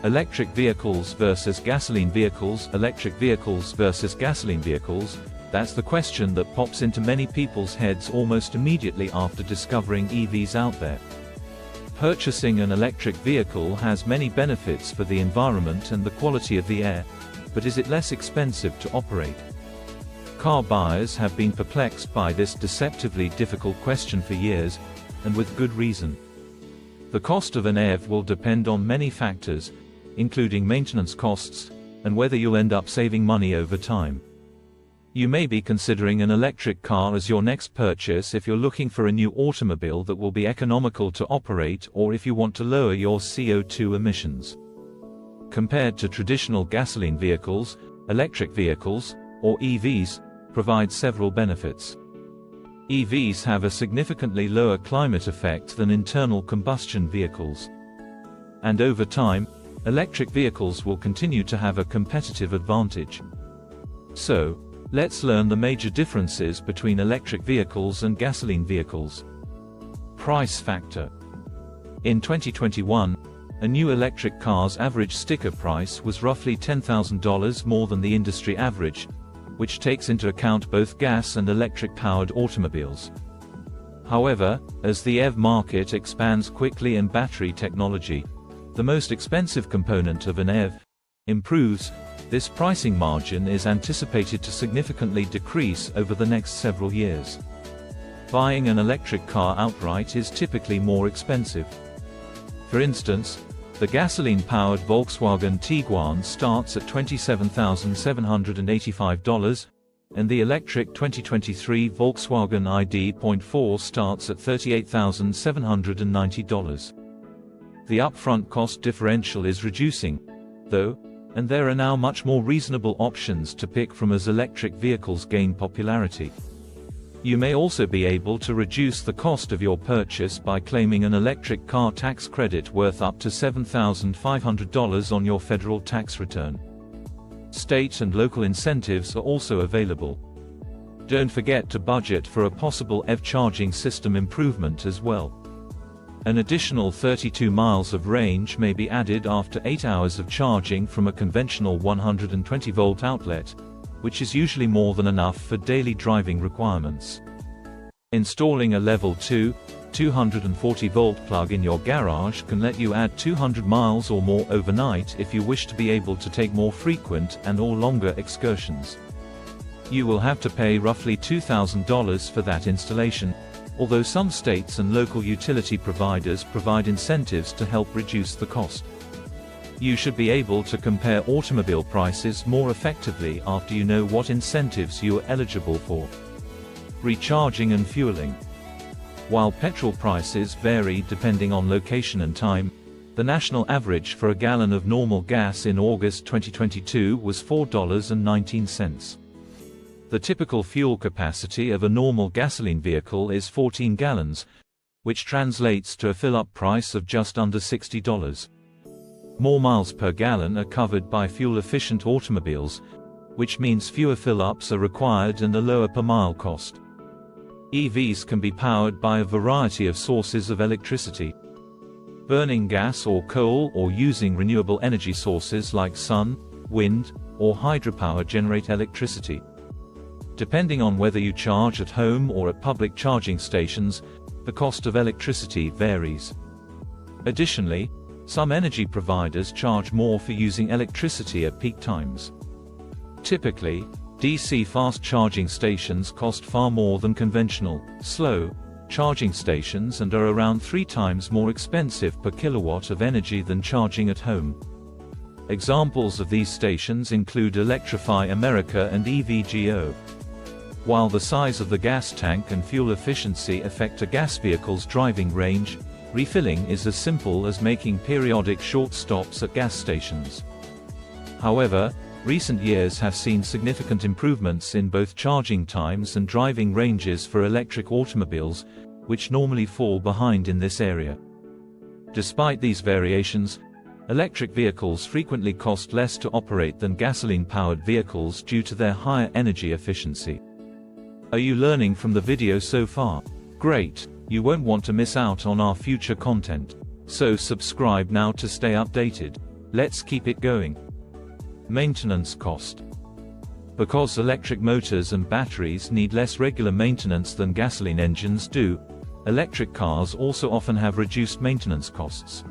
Electric vehicles versus gasoline vehicles. Electric vehicles versus gasoline vehicles, that's the question that pops into many people's heads almost immediately after discovering EVs out there. Purchasing an electric vehicle has many benefits for the environment and the quality of the air, but is it less expensive to operate? Car buyers have been perplexed by this deceptively difficult question for years, and with good reason. The cost of an EV will depend on many factors, including maintenance costs, and whether you'll end up saving money over time. You may be considering an electric car as your next purchase if you're looking for a new automobile that will be economical to operate, or if you want to lower your CO2 emissions. Compared to traditional gasoline vehicles, electric vehicles, or EVs, provide several benefits. EVs have a significantly lower climate effect than internal combustion vehicles. And over time, electric vehicles will continue to have a competitive advantage. So, let's learn the major differences between electric vehicles and gasoline vehicles. Price factor. In 2021, a new electric car's average sticker price was roughly $10,000 more than the industry average, which takes into account both gas and electric-powered automobiles. However, as the EV market expands quickly and battery technology, the most expensive component of an EV, improves, this pricing margin is anticipated to significantly decrease over the next several years. Buying an electric car outright is typically more expensive. For instance, the gasoline-powered Volkswagen Tiguan starts at $27,785, and the electric 2023 Volkswagen ID.4 starts at $38,790. The upfront cost differential is reducing, though, and there are now much more reasonable options to pick from as electric vehicles gain popularity. You may also be able to reduce the cost of your purchase by claiming an electric car tax credit worth up to $7,500 on your federal tax return. State and local incentives are also available. Don't forget to budget for a possible EV charging system improvement as well. An additional 32 miles of range may be added after 8 hours of charging from a conventional 120-volt outlet, which is usually more than enough for daily driving requirements. Installing a level 2, 240-volt plug in your garage can let you add 200 miles or more overnight if you wish to be able to take more frequent and/or longer excursions. You will have to pay roughly $2,000 for that installation, although some states and local utility providers provide incentives to help reduce the cost. You should be able to compare automobile prices more effectively after you know what incentives you are eligible for. Recharging and fueling. While petrol prices vary depending on location and time, the national average for a gallon of normal gas in August 2022 was $4.19. The typical fuel capacity of a normal gasoline vehicle is 14 gallons, which translates to a fill-up price of just under $60. More miles per gallon are covered by fuel-efficient automobiles, which means fewer fill-ups are required and a lower per-mile cost. EVs can be powered by a variety of sources of electricity. Burning gas or coal or using renewable energy sources like sun, wind, or hydropower generate electricity. Depending on whether you charge at home or at public charging stations, the cost of electricity varies. Additionally, some energy providers charge more for using electricity at peak times. Typically, DC fast charging stations cost far more than conventional, slow, charging stations and are around 3 times more expensive per kilowatt of energy than charging at home. Examples of these stations include Electrify America and EVgo. While the size of the gas tank and fuel efficiency affect a gas vehicle's driving range, refilling is as simple as making periodic short stops at gas stations. However, recent years have seen significant improvements in both charging times and driving ranges for electric automobiles, which normally fall behind in this area. Despite these variations, electric vehicles frequently cost less to operate than gasoline-powered vehicles due to their higher energy efficiency. Are you learning from the video so far? Great! You won't want to miss out on our future content. So subscribe now to stay updated. Let's keep it going. Maintenance cost. Because electric motors and batteries need less regular maintenance than gasoline engines do, electric cars also often have reduced maintenance costs.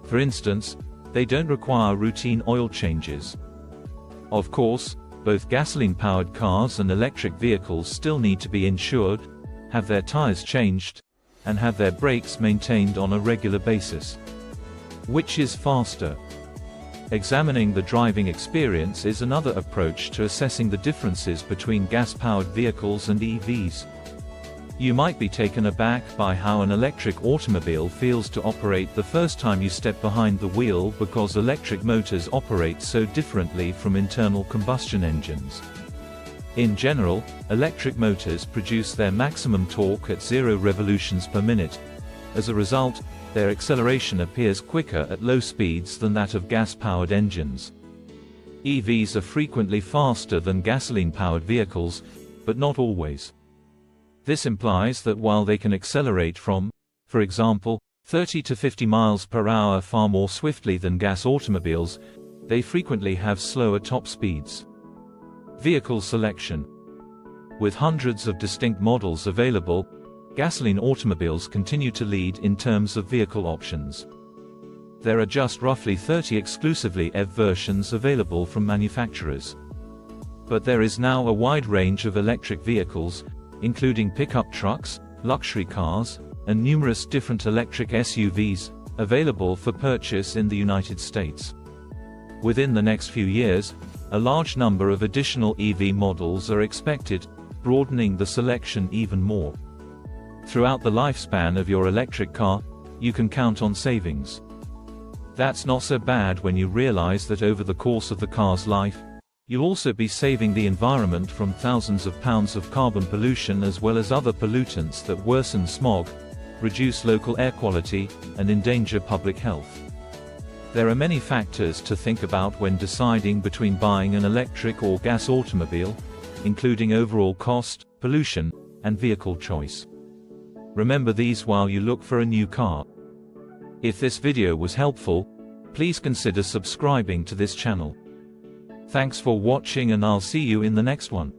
For instance, they don't require routine oil changes. Of course, both gasoline-powered cars and electric vehicles still need to be insured, have their tires changed, and have their brakes maintained on a regular basis. Which is faster? Examining the driving experience is another approach to assessing the differences between gas-powered vehicles and EVs. You might be taken aback by how an electric automobile feels to operate the first time you step behind the wheel because electric motors operate so differently from internal combustion engines. In general, electric motors produce their maximum torque at 0 revolutions per minute. As a result, their acceleration appears quicker at low speeds than that of gas-powered engines. EVs are frequently faster than gasoline-powered vehicles, but not always. This implies that while they can accelerate from, for example, 30 to 50 miles per hour far more swiftly than gas automobiles, they frequently have slower top speeds. Vehicle selection. With hundreds of distinct models available, gasoline automobiles continue to lead in terms of vehicle options. There are just roughly 30 exclusively EV versions available from manufacturers. But there is now a wide range of electric vehicles, including pickup trucks, luxury cars, and numerous different electric SUVs, available for purchase in the United States. Within the next few years, a large number of additional EV models are expected, broadening the selection even more. Throughout the lifespan of your electric car, you can count on savings. That's not so bad when you realize that over the course of the car's life, you'll also be saving the environment from thousands of pounds of carbon pollution as well as other pollutants that worsen smog, reduce local air quality, and endanger public health. There are many factors to think about when deciding between buying an electric or gas automobile, including overall cost, pollution, and vehicle choice. Remember these while you look for a new car. If this video was helpful, please consider subscribing to this channel. Thanks for watching and I'll see you in the next one.